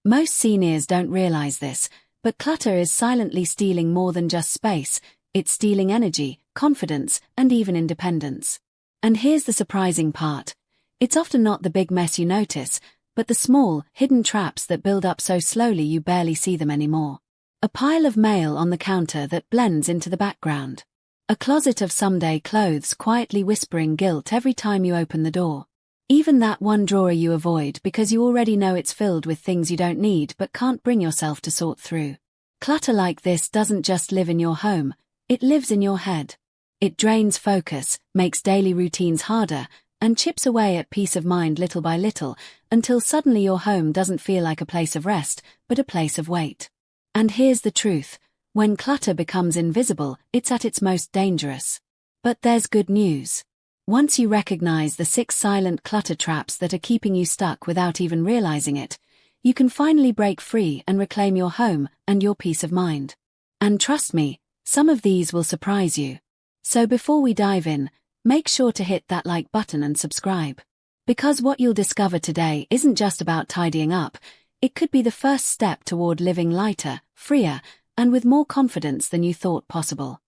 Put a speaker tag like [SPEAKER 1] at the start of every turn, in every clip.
[SPEAKER 1] Most seniors don't realize this, but clutter is silently stealing more than just space. It's stealing energy, confidence, and even independence. And here's the surprising part. It's often not the big mess you notice, but the small, hidden traps that build up so slowly you barely see them anymore. A pile of mail on the counter that blends into the background. A closet of someday clothes quietly whispering guilt every time you open the door. Even that one drawer you avoid because you already know it's filled with things you don't need but can't bring yourself to sort through. Clutter like this doesn't just live in your home, it lives in your head. It drains focus, makes daily routines harder, and chips away at peace of mind little by little, until suddenly your home doesn't feel like a place of rest, but a place of weight. And here's the truth. When clutter becomes invisible, it's at its most dangerous. But there's good news. Once you recognize the 6 silent clutter traps that are keeping you stuck without even realizing it, you can finally break free and reclaim your home and your peace of mind. And trust me, some of these will surprise you. So before we dive in, make sure to hit that like button and subscribe. Because what you'll discover today isn't just about tidying up, it could be the first step toward living lighter, freer, and with more confidence than you thought possible.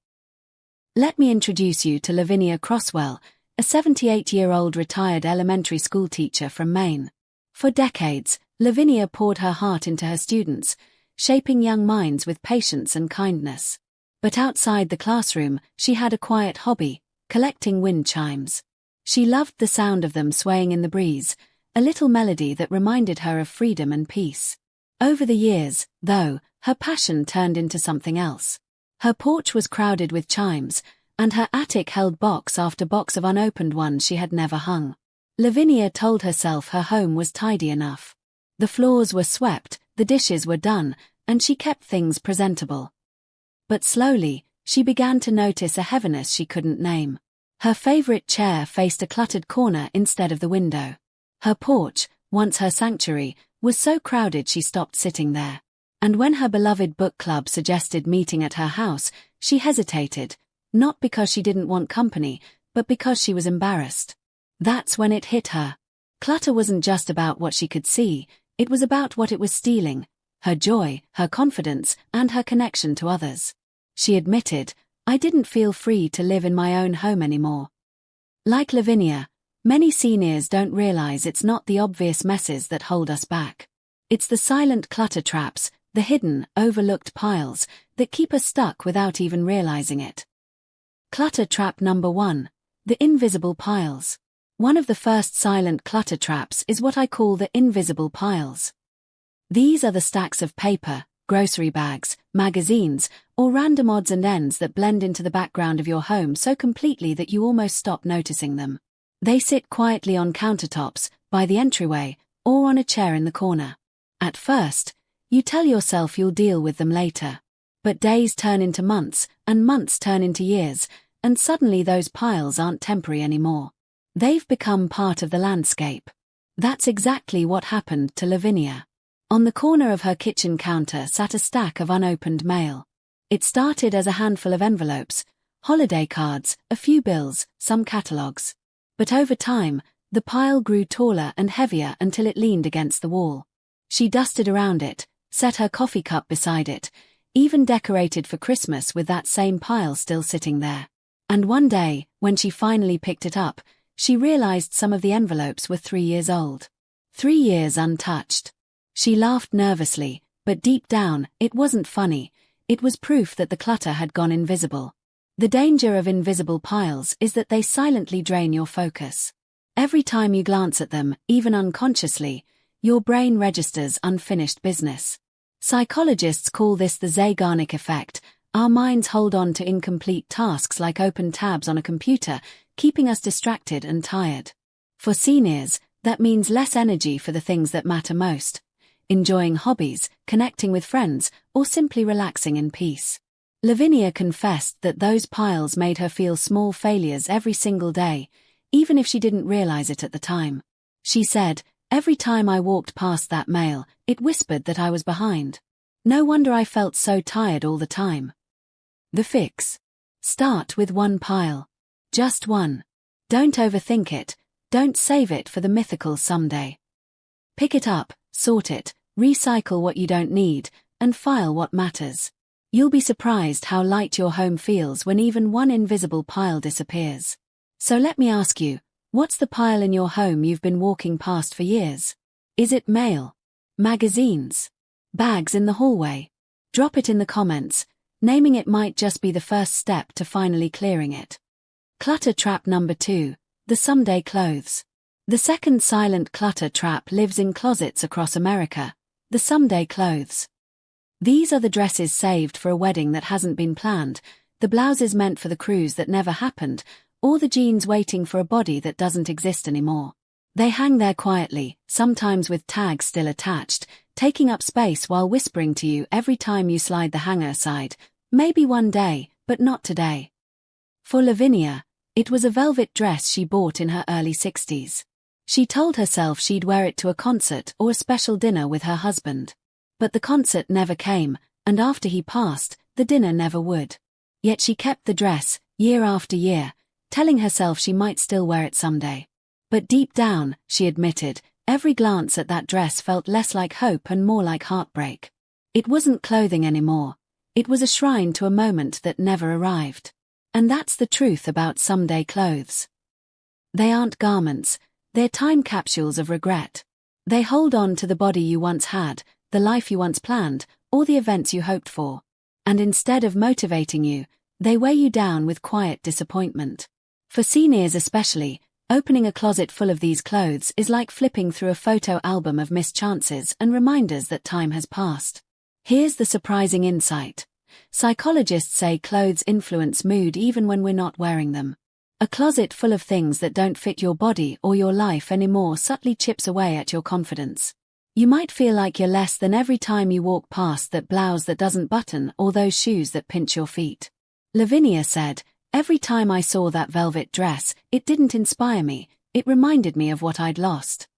[SPEAKER 1] Let me introduce you to Lavinia Crosswell, a 78-year-old retired elementary school teacher from Maine. For decades, Lavinia poured her heart into her students, shaping young minds with patience and kindness. But outside the classroom, she had a quiet hobby, collecting wind chimes. She loved the sound of them swaying in the breeze, a little melody that reminded her of freedom and peace. Over the years, though, her passion turned into something else. Her porch was crowded with chimes, and her attic held box after box of unopened ones she had never hung. Lavinia told herself her home was tidy enough. The floors were swept, the dishes were done, and she kept things presentable. But slowly, she began to notice a heaviness she couldn't name. Her favorite chair faced a cluttered corner instead of the window. Her porch, once her sanctuary, was so crowded she stopped sitting there. And when her beloved book club suggested meeting at her house, she hesitated, not because she didn't want company, but because she was embarrassed. That's when it hit her. Clutter wasn't just about what she could see, it was about what it was stealing: her joy, her confidence, and her connection to others. She admitted, "I didn't feel free to live in my own home anymore." Like Lavinia, many seniors don't realize it's not the obvious messes that hold us back. It's the silent clutter traps, the hidden, overlooked piles, that keep us stuck without even realizing it. Clutter trap number 1. The invisible piles. One of the first silent clutter traps is what I call the invisible piles. These are the stacks of paper, grocery bags, magazines, or random odds and ends that blend into the background of your home so completely that you almost stop noticing them. They sit quietly on countertops, by the entryway, or on a chair in the corner. At first, you tell yourself you'll deal with them later. But days turn into months, and months turn into years, and suddenly those piles aren't temporary anymore. They've become part of the landscape. That's exactly what happened to Lavinia. On the corner of her kitchen counter sat a stack of unopened mail. It started as a handful of envelopes, holiday cards, a few bills, some catalogs. But over time, the pile grew taller and heavier until it leaned against the wall. She dusted around it, set her coffee cup beside it, even decorated for Christmas with that same pile still sitting there. And one day, when she finally picked it up, she realized some of the envelopes were 3 years old. 3 years untouched. She laughed nervously, but deep down, it wasn't funny. It was proof that the clutter had gone invisible. The danger of invisible piles is that they silently drain your focus. Every time you glance at them, even unconsciously, your brain registers unfinished business. Psychologists call this the Zeigarnik effect. Our minds hold on to incomplete tasks like open tabs on a computer, keeping us distracted and tired. For seniors, that means less energy for the things that matter most: enjoying hobbies, connecting with friends, or simply relaxing in peace. Lavinia confessed that those piles made her feel small failures every single day, even if she didn't realize it at the time. She said, "Every time I walked past that mail, it whispered that I was behind. No wonder I felt so tired all the time." The fix. Start with one pile. Just one. Don't overthink it. Don't save it for the mythical someday. Pick it up, sort it, recycle what you don't need, and file what matters. You'll be surprised how light your home feels when even one invisible pile disappears. So let me ask you, what's the pile in your home you've been walking past for years? Is it mail? Magazines? Bags in the hallway? Drop it in the comments. Naming it might just be the first step to finally clearing it. Clutter trap number 2, the someday clothes. The second silent clutter trap lives in closets across America, the someday clothes. These are the dresses saved for a wedding that hasn't been planned, the blouses meant for the cruise that never happened, or the jeans waiting for a body that doesn't exist anymore. They hang there quietly, sometimes with tags still attached, taking up space while whispering to you every time you slide the hanger aside, maybe one day, but not today. For Lavinia, it was a velvet dress she bought in her early 60s. She told herself she'd wear it to a concert or a special dinner with her husband. But the concert never came, and after he passed, the dinner never would. Yet she kept the dress, year after year, telling herself she might still wear it someday. But deep down, she admitted, every glance at that dress felt less like hope and more like heartbreak. It wasn't clothing anymore. It was a shrine to a moment that never arrived. And that's the truth about someday clothes. They aren't garments, they're time capsules of regret. They hold on to the body you once had, the life you once planned, or the events you hoped for. And instead of motivating you, they weigh you down with quiet disappointment. For seniors especially, opening a closet full of these clothes is like flipping through a photo album of missed chances and reminders that time has passed. Here's the surprising insight. Psychologists say clothes influence mood even when we're not wearing them. A closet full of things that don't fit your body or your life anymore subtly chips away at your confidence. You might feel like you're less than every time you walk past that blouse that doesn't button or those shoes that pinch your feet. Lavinia said, "Every time I saw that velvet dress, it didn't inspire me, it reminded me of what I'd lost."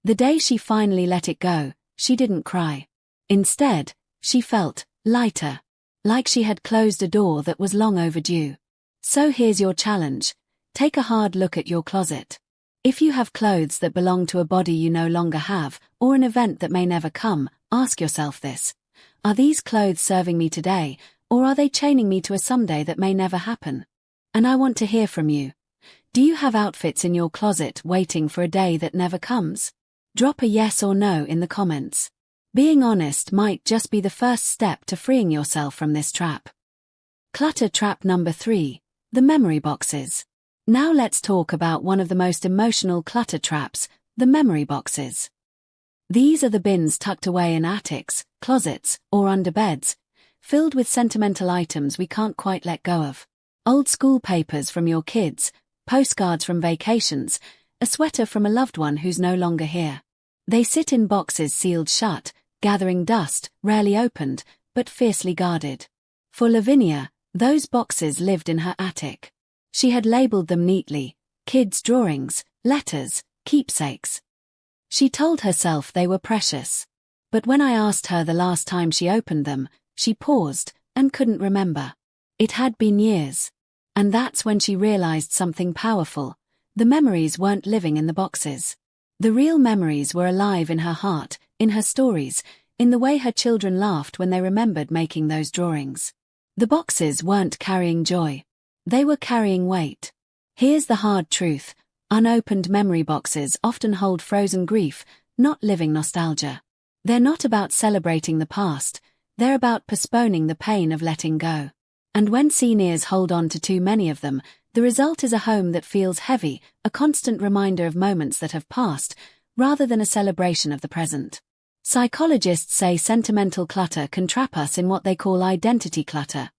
[SPEAKER 1] The day she finally let it go, she didn't cry. Instead, she felt lighter, like she had closed a door that was long overdue. So here's your challenge. Take a hard look at your closet. If you have clothes that belong to a body you no longer have, or an event that may never come, ask yourself this. Are these clothes serving me today, or are they chaining me to a someday that may never happen? And I want to hear from you. Do you have outfits in your closet waiting for a day that never comes? Drop a yes or no in the comments. Being honest might just be the first step to freeing yourself from this trap. Clutter trap number 3, the memory boxes. Now let's talk about one of the most emotional clutter traps, the memory boxes. These are the bins tucked away in attics, closets, or under beds, filled with sentimental items we can't quite let go of. Old school papers from your kids, postcards from vacations, a sweater from a loved one who's no longer here. They sit in boxes sealed shut, gathering dust, rarely opened, but fiercely guarded. For Lavinia, those boxes lived in her attic. She had labeled them neatly, kids' drawings, letters, keepsakes. She told herself they were precious. But when I asked her the last time she opened them, she paused and couldn't remember. It had been years. And that's when she realized something powerful. The memories weren't living in the boxes. The real memories were alive in her heart, in her stories, in the way her children laughed when they remembered making those drawings. The boxes weren't carrying joy. They were carrying weight. Here's the hard truth. Unopened memory boxes often hold frozen grief, not living nostalgia. They're not about celebrating the past, they're about postponing the pain of letting go. And when seniors hold on to too many of them, the result is a home that feels heavy, a constant reminder of moments that have passed, rather than a celebration of the present. Psychologists say sentimental clutter can trap us in what they call identity clutter.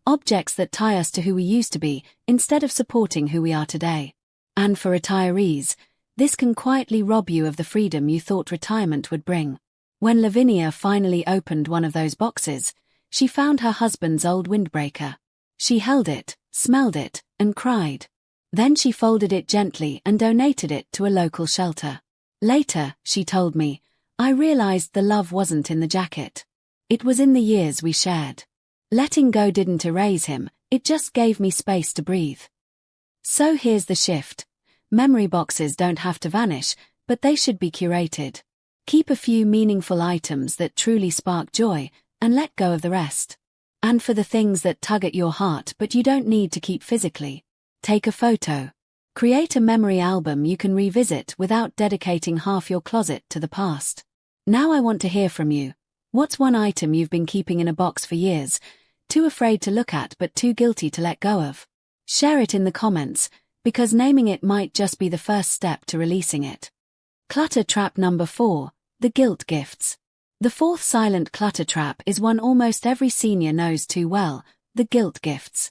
[SPEAKER 1] Objects that tie us to who we used to be, instead of supporting who we are today. And for retirees, this can quietly rob you of the freedom you thought retirement would bring. When Lavinia finally opened one of those boxes, she found her husband's old windbreaker. She held it, smelled it, and cried. Then she folded it gently and donated it to a local shelter. Later, she told me, I realized the love wasn't in the jacket. It was in the years we shared. Letting go didn't erase him, it just gave me space to breathe. So here's the shift. Memory boxes don't have to vanish, but they should be curated. Keep a few meaningful items that truly spark joy, and let go of the rest. And for the things that tug at your heart but you don't need to keep physically, take a photo. Create a memory album you can revisit without dedicating half your closet to the past. Now I want to hear from you. What's one item you've been keeping in a box for years, too afraid to look at but too guilty to let go of? Share it in the comments, because naming it might just be the first step to releasing it. Clutter trap number 4, the guilt gifts. The fourth silent clutter trap is one almost every senior knows too well, the guilt gifts.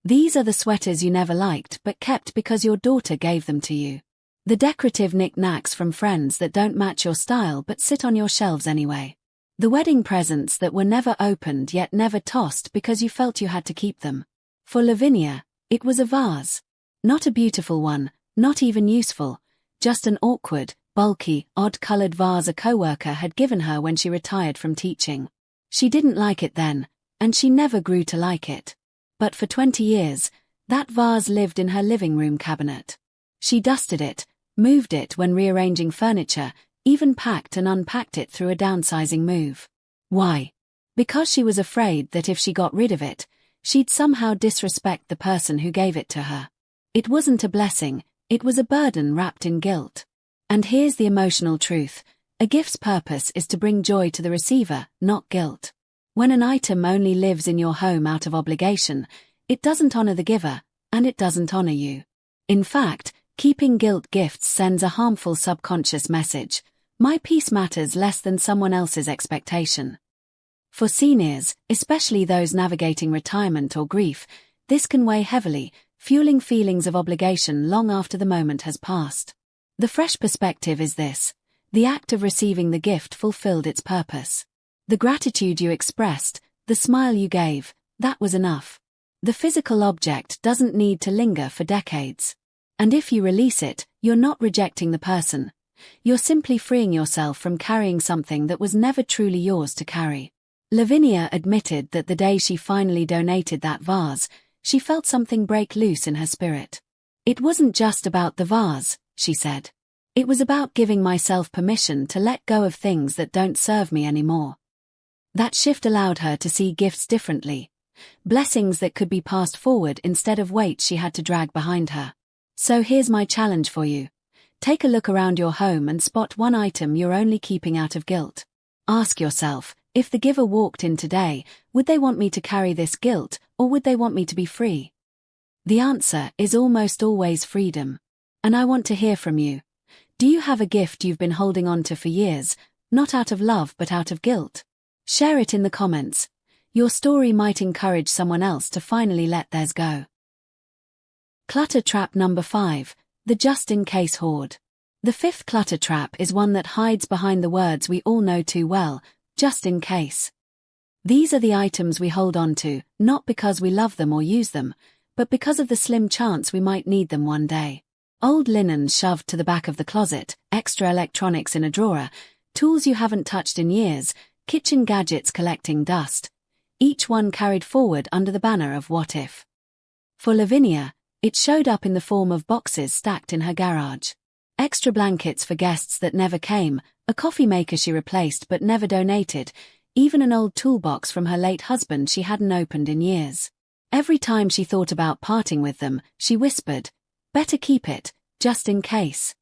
[SPEAKER 1] These are the sweaters you never liked but kept because your daughter gave them to you. The decorative knickknacks from friends that don't match your style but sit on your shelves anyway. The wedding presents that were never opened yet never tossed because you felt you had to keep them. For Lavinia, it was a vase. Not a beautiful one, not even useful, just an awkward, bulky, odd-colored vase a coworker had given her when she retired from teaching. She didn't like it then, and she never grew to like it. But for 20 years, that vase lived in her living room cabinet. She dusted it, moved it when rearranging furniture, even packed and unpacked it through a downsizing move. Why? Because she was afraid that if she got rid of it, she'd somehow disrespect the person who gave it to her. It wasn't a blessing, it was a burden wrapped in guilt. And here's the emotional truth: a gift's purpose is to bring joy to the receiver, not guilt. When an item only lives in your home out of obligation, it doesn't honor the giver, and it doesn't honor you. In fact, keeping guilt gifts sends a harmful subconscious message: my peace matters less than someone else's expectation. For seniors, especially those navigating retirement or grief, this can weigh heavily, fueling feelings of obligation long after the moment has passed. The fresh perspective is this: the act of receiving the gift fulfilled its purpose. The gratitude you expressed, the smile you gave, that was enough. The physical object doesn't need to linger for decades. And if you release it, you're not rejecting the person. You're simply freeing yourself from carrying something that was never truly yours to carry. Lavinia admitted that the day she finally donated that vase, she felt something break loose in her spirit. It wasn't just about the vase, she said. It was about giving myself permission to let go of things that don't serve me anymore. That shift allowed her to see gifts differently, blessings that could be passed forward instead of weights she had to drag behind her. So here's my challenge for you. Take a look around your home and spot one item you're only keeping out of guilt. Ask yourself, if the giver walked in today, would they want me to carry this guilt, or would they want me to be free? The answer is almost always freedom. And I want to hear from you. Do you have a gift you've been holding on to for years, not out of love but out of guilt? Share it in the comments. Your story might encourage someone else to finally let theirs go. Clutter trap number 5, the just-in-case hoard. The fifth clutter trap is one that hides behind the words we all know too well: just in case. These are the items we hold on to, not because we love them or use them, but because of the slim chance we might need them one day. Old linen shoved to the back of the closet, extra electronics in a drawer, tools you haven't touched in years, kitchen gadgets collecting dust. Each one carried forward under the banner of what if. For Lavinia, it showed up in the form of boxes stacked in her garage. Extra blankets for guests that never came, a coffee maker she replaced but never donated, even an old toolbox from her late husband she hadn't opened in years. Every time she thought about parting with them, she whispered, "Better keep it, just in case."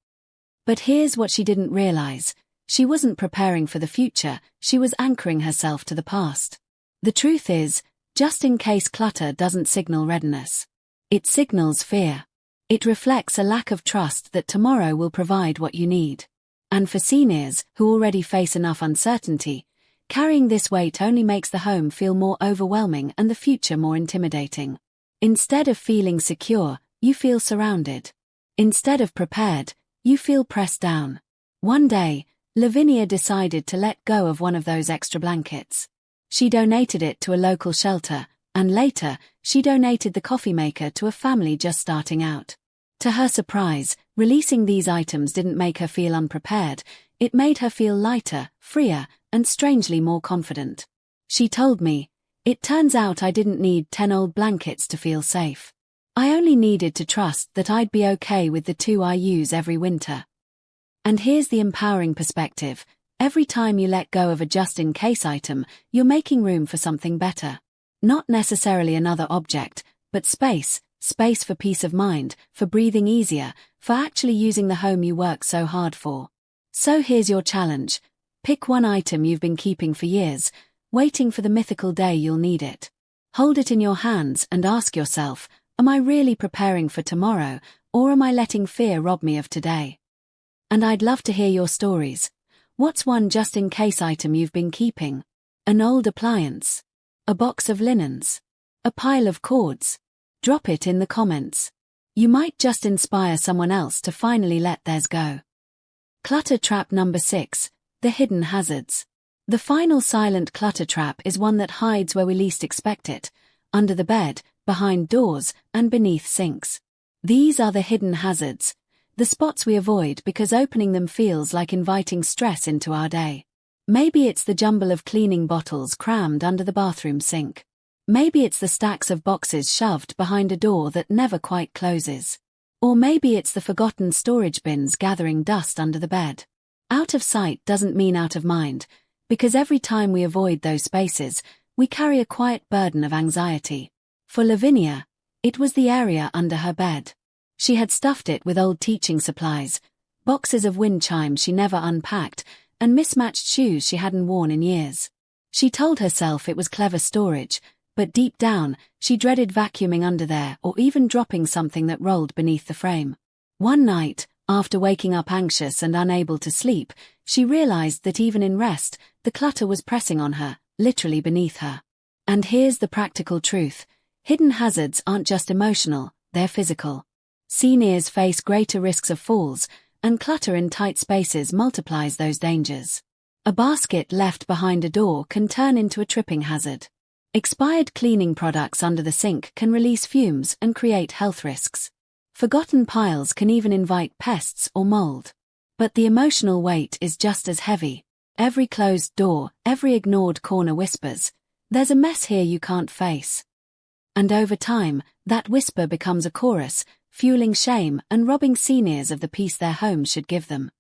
[SPEAKER 1] But here's what she didn't realize. She wasn't preparing for the future, she was anchoring herself to the past. The truth is, just-in-case clutter doesn't signal readiness. It signals fear. It reflects a lack of trust that tomorrow will provide what you need. And for seniors, who already face enough uncertainty, carrying this weight only makes the home feel more overwhelming and the future more intimidating. Instead of feeling secure, you feel surrounded. Instead of prepared, you feel pressed down. One day, Lavinia decided to let go of one of those extra blankets. She donated it to a local shelter, and later, she donated the coffee maker to a family just starting out. To her surprise, releasing these items didn't make her feel unprepared, it made her feel lighter, freer, and strangely more confident. She told me, "It turns out I didn't need 10 old blankets to feel safe. I only needed to trust that I'd be okay with the 2 I use every winter." And here's the empowering perspective. Every time you let go of a just-in-case item, you're making room for something better. Not necessarily another object, but space for peace of mind, for breathing easier, for actually using the home you work so hard for. So here's your challenge. Pick one item you've been keeping for years, waiting for the mythical day you'll need it. Hold it in your hands and ask yourself, am I really preparing for tomorrow, or am I letting fear rob me of today? And I'd love to hear your stories. What's one just-in-case item you've been keeping? An old appliance? A box of linens? A pile of cords? Drop it in the comments. You might just inspire someone else to finally let theirs go. Clutter trap number 6, the hidden hazards. The final silent clutter trap is one that hides where we least expect it, under the bed, behind doors, and beneath sinks. These are the hidden hazards, the spots we avoid because opening them feels like inviting stress into our day. Maybe it's the jumble of cleaning bottles crammed under the bathroom sink. Maybe it's the stacks of boxes shoved behind a door that never quite closes. Or maybe it's the forgotten storage bins gathering dust under the bed. Out of sight doesn't mean out of mind, because every time we avoid those spaces, we carry a quiet burden of anxiety. For Lavinia, it was the area under her bed. She had stuffed it with old teaching supplies, boxes of wind chimes she never unpacked, and mismatched shoes she hadn't worn in years. She told herself it was clever storage, but deep down, she dreaded vacuuming under there or even dropping something that rolled beneath the frame. One night, after waking up anxious and unable to sleep, she realized that even in rest, the clutter was pressing on her, literally beneath her. And here's the practical truth. Hidden hazards aren't just emotional, they're physical. Seniors face greater risks of falls, and clutter in tight spaces multiplies those dangers. A basket left behind a door can turn into a tripping hazard. Expired cleaning products under the sink can release fumes and create health risks. Forgotten piles can even invite pests or mold. But the emotional weight is just as heavy. Every closed door, every ignored corner whispers, "There's a mess here you can't face." And over time, that whisper becomes a chorus, fueling shame and robbing seniors of the peace their homes should give them.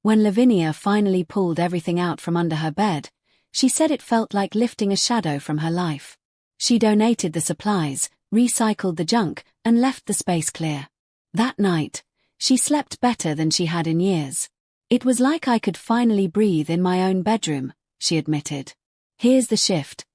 [SPEAKER 1] When Lavinia finally pulled everything out from under her bed, she said it felt like lifting a shadow from her life. She donated the supplies, recycled the junk, and left the space clear. That night, she slept better than she had in years. "It was like I could finally breathe in my own bedroom," she admitted. Here's the shift.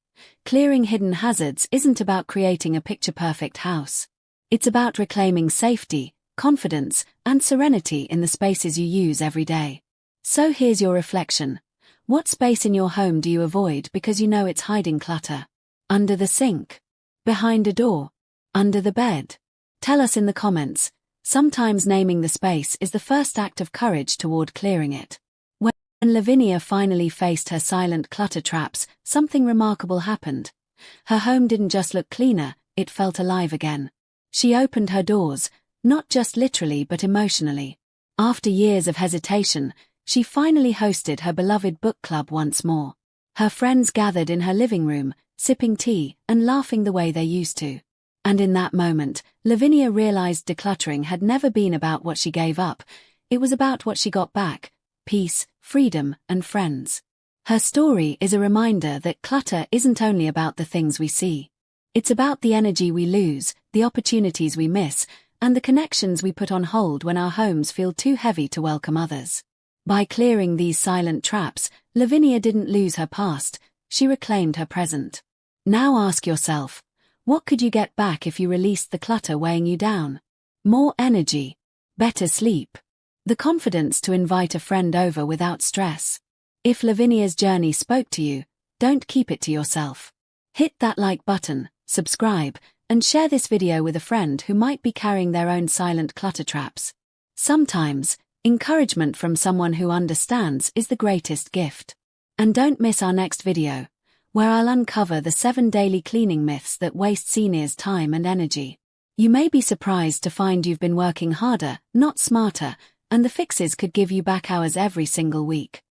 [SPEAKER 1] Clearing hidden hazards isn't about creating a picture-perfect house. It's about reclaiming safety, confidence, and serenity in the spaces you use every day. So here's your reflection. What space in your home do you avoid because you know it's hiding clutter? Under the sink? Behind a door? Under the bed? Tell us in the comments. Sometimes naming the space is the first act of courage toward clearing it. When Lavinia finally faced her silent clutter traps, something remarkable happened. Her home didn't just look cleaner, it felt alive again. She opened her doors, not just literally but emotionally. After years of hesitation, she finally hosted her beloved book club once more. Her friends gathered in her living room, sipping tea and laughing the way they used to. And in that moment, Lavinia realized decluttering had never been about what she gave up, it was about what she got back: peace, freedom, and friends. Her story is a reminder that clutter isn't only about the things we see. It's about the energy we lose, the opportunities we miss, and the connections we put on hold when our homes feel too heavy to welcome others. By clearing these silent traps, Lavinia didn't lose her past, she reclaimed her present. Now ask yourself, what could you get back if you released the clutter weighing you down? More energy, better sleep, the confidence to invite a friend over without stress. If Lavinia's journey spoke to you, don't keep it to yourself. Hit that like button, subscribe, and share this video with a friend who might be carrying their own silent clutter traps. Sometimes, encouragement from someone who understands is the greatest gift. And don't miss our next video, where I'll uncover the 7 daily cleaning myths that waste seniors' time and energy. You may be surprised to find you've been working harder, not smarter, and the fixes could give you back hours every single week.